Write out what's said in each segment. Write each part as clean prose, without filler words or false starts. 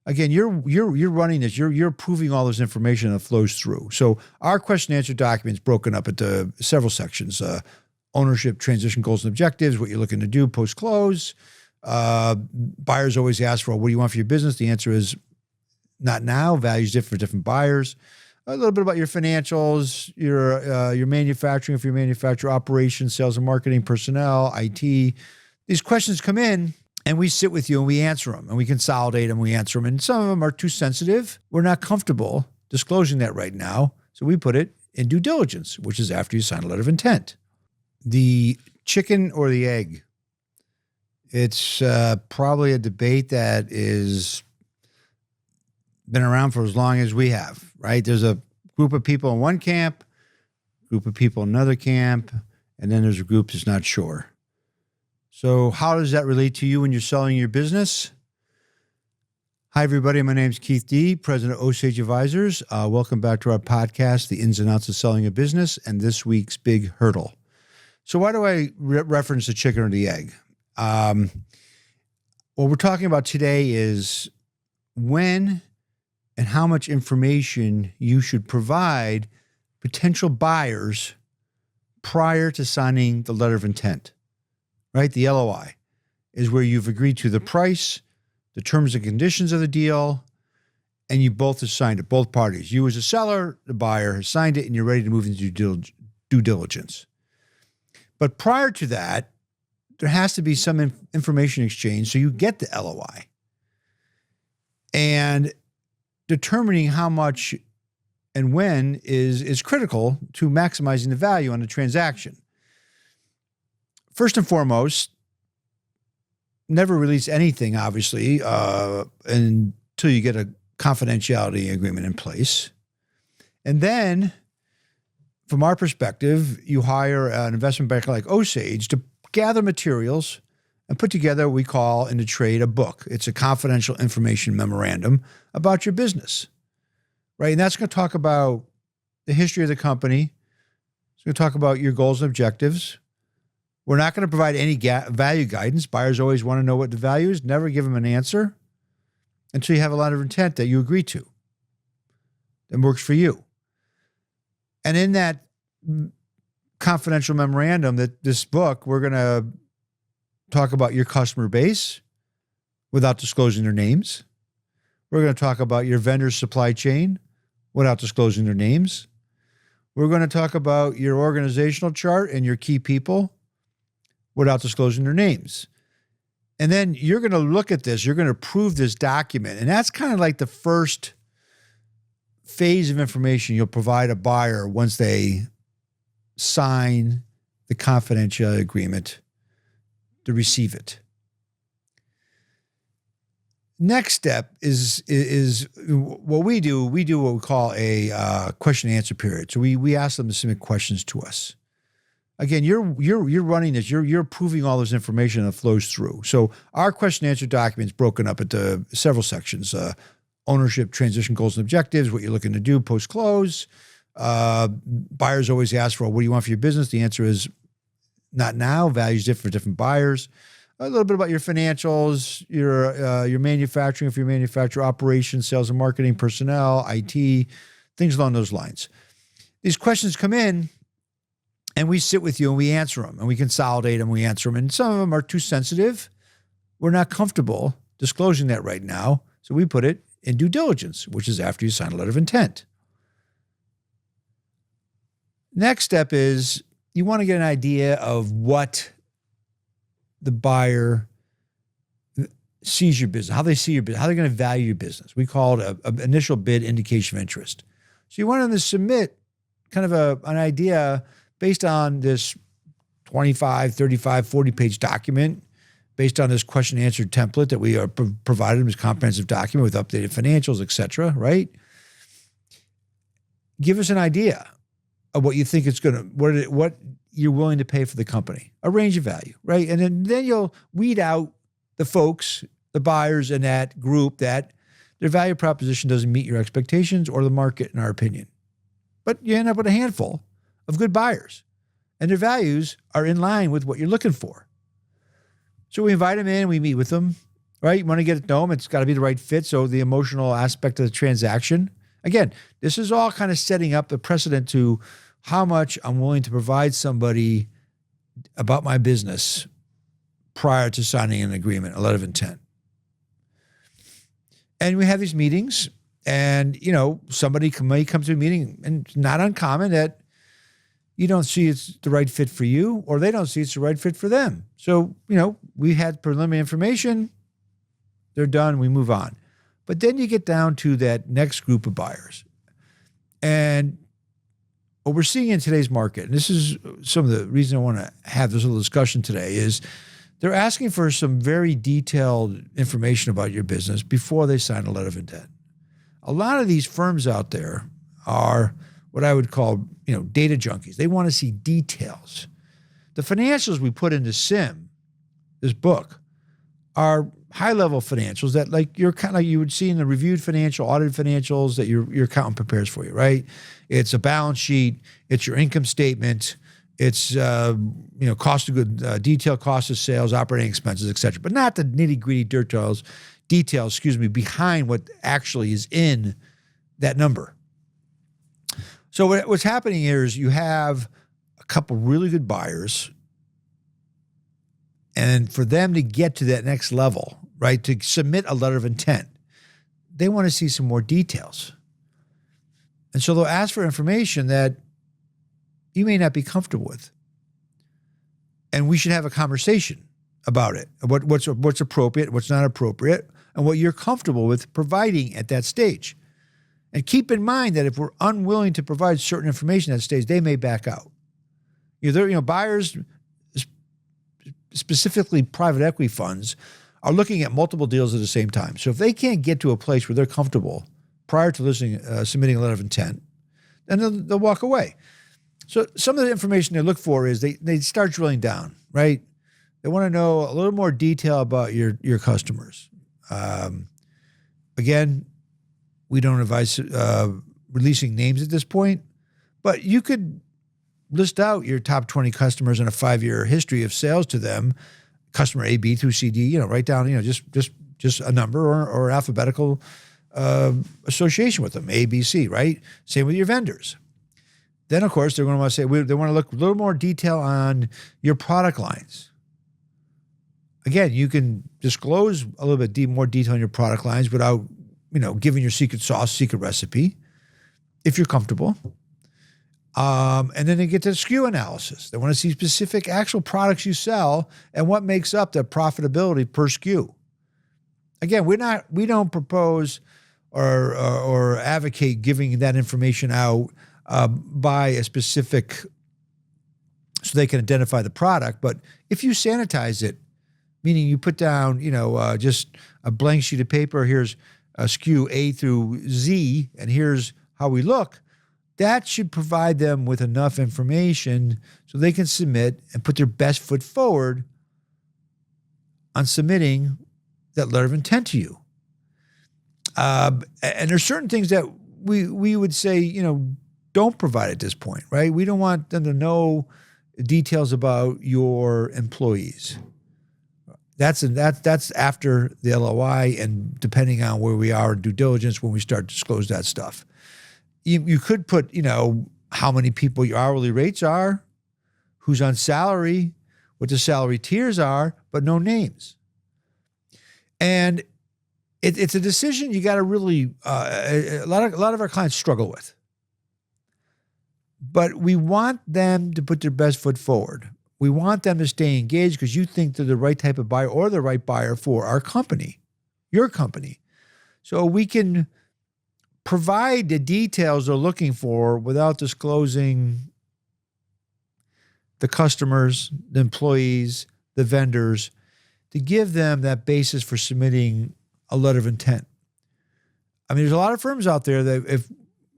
Again, you're running this. You're approving all this information that flows through. So our question and answer document is broken up into several sections: ownership, transition goals and objectives, what you're looking to do post close. Buyers always ask for, what do you want for your business? The answer is not now. Values different for different buyers. A little bit about your financials, your manufacturing, if you're manufacturer, operations, sales and marketing, personnel, IT. These questions come in and we sit with you and we answer them and we consolidate them, we answer them. And some of them are too sensitive. We're not comfortable disclosing that right now. So we put it in due diligence, which is after you sign a letter of intent. The chicken or the egg? It's probably a debate that is been around for as long as we have, right? There's a group of people in one camp, group of people in another camp, and then there's a group that's not sure. So how does that relate to you when you're selling your business? Hi, everybody. My name is Dee, President of Osage Advisors. Welcome back to our podcast, The Ins and Outs of Selling a Business, and this week's big hurdle. So why do I reference the chicken or the egg? What we're talking about today is when and how much information you should provide potential buyers prior to signing the letter of intent, right? The LOI is where you've agreed to the price, the terms and conditions of the deal, and you both have signed it, both parties. You as a seller, the buyer has signed it, and you're ready to move into due diligence. But prior to that, there has to be some information exchange so you get the LOI. And determining how much and when is critical to maximizing the value on the transaction. First and foremost, never release anything, obviously, until you get a confidentiality agreement in place. And then, from our perspective, you hire an investment banker like Osage to gather materials and put together what we call in the trade a book. It's a confidential information memorandum about your business, right? And that's going to talk about the history of the company. It's going to talk about your goals and objectives. We're not going to provide any value guidance. Buyers always want to know what the value is. Never give them an answer until you have a letter of intent that you agree to that works for you. And in that confidential memorandum, that this book, we're going to talk about your customer base without disclosing their names. We're going to talk about your vendor supply chain without disclosing their names. We're going to talk about your organizational chart and your key people without disclosing their names. And then you're going to look at this, you're going to approve this document. And that's kind of like the first phase of information you'll provide a buyer once they sign the confidentiality agreement to receive it. Next step is what we do. We do what we call a question and answer period. So we ask them to submit questions to us. Again, you're running this. You're approving all this information that flows through. So our question and answer document is broken up into several sections: ownership, transition goals and objectives, what you're looking to do post close. Buyers always ask for, what do you want for your business? The answer is not now. Values different for different buyers. A little bit about your financials, your manufacturing, if you're manufacturer, operations, sales and marketing, personnel, IT, things along those lines. These questions come in and we sit with you and we answer them and we consolidate them, we answer them. And some of them are too sensitive. We're not comfortable disclosing that right now. So we put it in due diligence, which is after you sign a letter of intent. Next step is you want to get an idea of what the buyer sees your business, how they see your business, how they're going to value your business. We call it an initial bid indication of interest. So you want them to submit kind of an idea based on this 25, 35, 40-page document, based on this question and answer template that we are provided them as comprehensive document with updated financials, et cetera, right? Give us an idea of what you think it's going to, what you're willing to pay for the company, a range of value, right? And then you'll weed out the folks, the buyers in that group that their value proposition doesn't meet your expectations or the market, in our opinion. But you end up with a handful of good buyers, and their values are in line with what you're looking for. So we invite them in, we meet with them, right? You want to get to know them. It's got to be the right fit. So the emotional aspect of the transaction. Again, this is all kind of setting up the precedent to how much I'm willing to provide somebody about my business prior to signing an agreement, a letter of intent. And we have these meetings, and, somebody may come to a meeting, and it's not uncommon that you don't see it's the right fit for you, or they don't see it's the right fit for them. So, we had preliminary information, they're done, we move on. But then you get down to that next group of buyers. And what we're seeing in today's market, and this is some of the reason I want to have this little discussion today, is they're asking for some very detailed information about your business before they sign a letter of intent. A lot of these firms out there are what I would call, data junkies. They want to see details. The financials we put into SIM, this book, are high-level financials that you're kind of you would see in the reviewed financial, audited financials that your accountant prepares for you, right? It's a balance sheet, it's your income statement, it's cost of good, detailed cost of sales, operating expenses, et cetera, but not the nitty-gritty details, behind what actually is in that number. So what's happening here is you have a couple really good buyers, and for them to get to that next level, right, to submit a letter of intent, they want to see some more details. And so they'll ask for information that you may not be comfortable with. And we should have a conversation about it, what's appropriate, what's not appropriate, and what you're comfortable with providing at that stage. And keep in mind that if we're unwilling to provide certain information at that stage, they may back out. Buyers, specifically private equity funds, are looking at multiple deals at the same time. So if they can't get to a place where they're comfortable prior to submitting a letter of intent, then they'll walk away. So some of the information they look for is they start drilling down, right? They want to know a little more detail about your customers. Again, we don't advise releasing names at this point, but you could list out your top 20 customers and a 5-year history of sales to them, customer A, B through C, D, write down, just a number or alphabetical association with them, A, B, C, right? Same with your vendors. Then, of course, they're going to want to say, they want to look a little more detail on your product lines. Again, you can disclose a little bit more detail on your product lines without, giving your secret sauce, secret recipe, if you're comfortable. And then they get to SKU analysis. They want to see specific actual products you sell and what makes up the profitability per SKU. Again, we don't propose or advocate giving that information out by a specific, so they can identify the product. But if you sanitize it, meaning you put down, just a blank sheet of paper, here's a SKU A through Z, and here's how we look, that should provide them with enough information so they can submit and put their best foot forward on submitting that letter of intent to you. And there's certain things that we would say, don't provide at this point, right? We don't want them to know details about your employees. That's after the LOI, and depending on where we are in due diligence, when we start to disclose that stuff. You could put, how many people your hourly rates are, who's on salary, what the salary tiers are, but no names. And it's a decision you got to really, a lot of our clients struggle with. But we want them to put their best foot forward. We want them to stay engaged because you think they're the right type of buyer or the right buyer for our company, your company. So we can provide the details they're looking for without disclosing the customers, the employees, the vendors, to give them that basis for submitting a letter of intent. I mean, there's a lot of firms out there that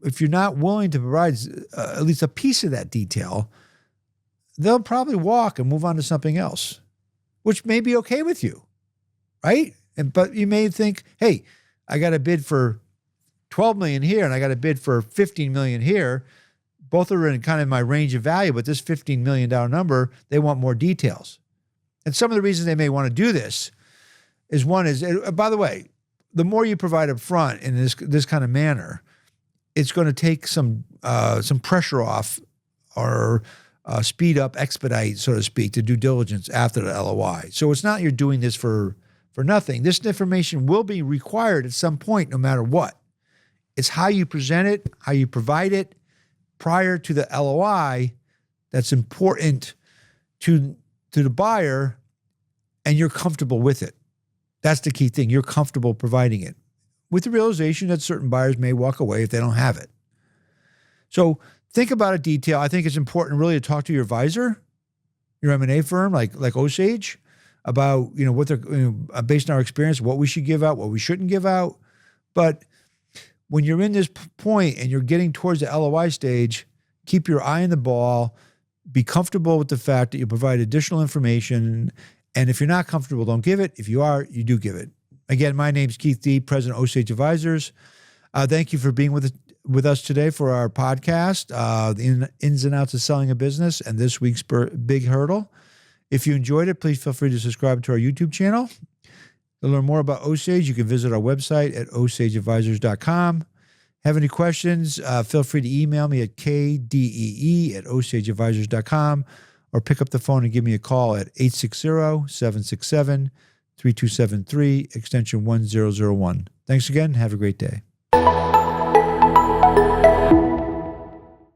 if you're not willing to provide at least a piece of that detail, they'll probably walk and move on to something else, which may be okay with you, right? But you may think, hey, I got a bid for $12 million here and I got a bid for $15 million here. Both are in kind of my range of value, but this $15 million number, they want more details. And some of the reasons they may want to do this is one is, by the way, the more you provide up front in this kind of manner, it's going to take some pressure off or speed up, expedite, so to speak, the due diligence after the LOI. So it's not you're doing this for nothing. This information will be required at some point, no matter what. It's how you present it, how you provide it prior to the LOI that's important to the buyer, and you're comfortable with it. That's the key thing. You're comfortable providing it, with the realization that certain buyers may walk away if they don't have it. So think about a detail. I think it's important really to talk to your advisor, your M&A firm like Osage, about what they're based on our experience, what we should give out, what we shouldn't give out. But when you're in this point and you're getting towards the LOI stage, keep your eye on the ball. Be comfortable with the fact that you provide additional information. And if you're not comfortable, don't give it. If you are, you do give it. Again, my name's Keith Dee, President of Osage Advisors. Thank you for being with us today for our podcast, the ins and outs of selling a business and this week's big hurdle. If you enjoyed it, please feel free to subscribe to our YouTube channel. To learn more about Osage, you can visit our website at osageadvisors.com. Have any questions, feel free to email me at kdee@osageadvisors.com or pick up the phone and give me a call at 860-767-3273, extension 1001. Thanks again. Have a great day.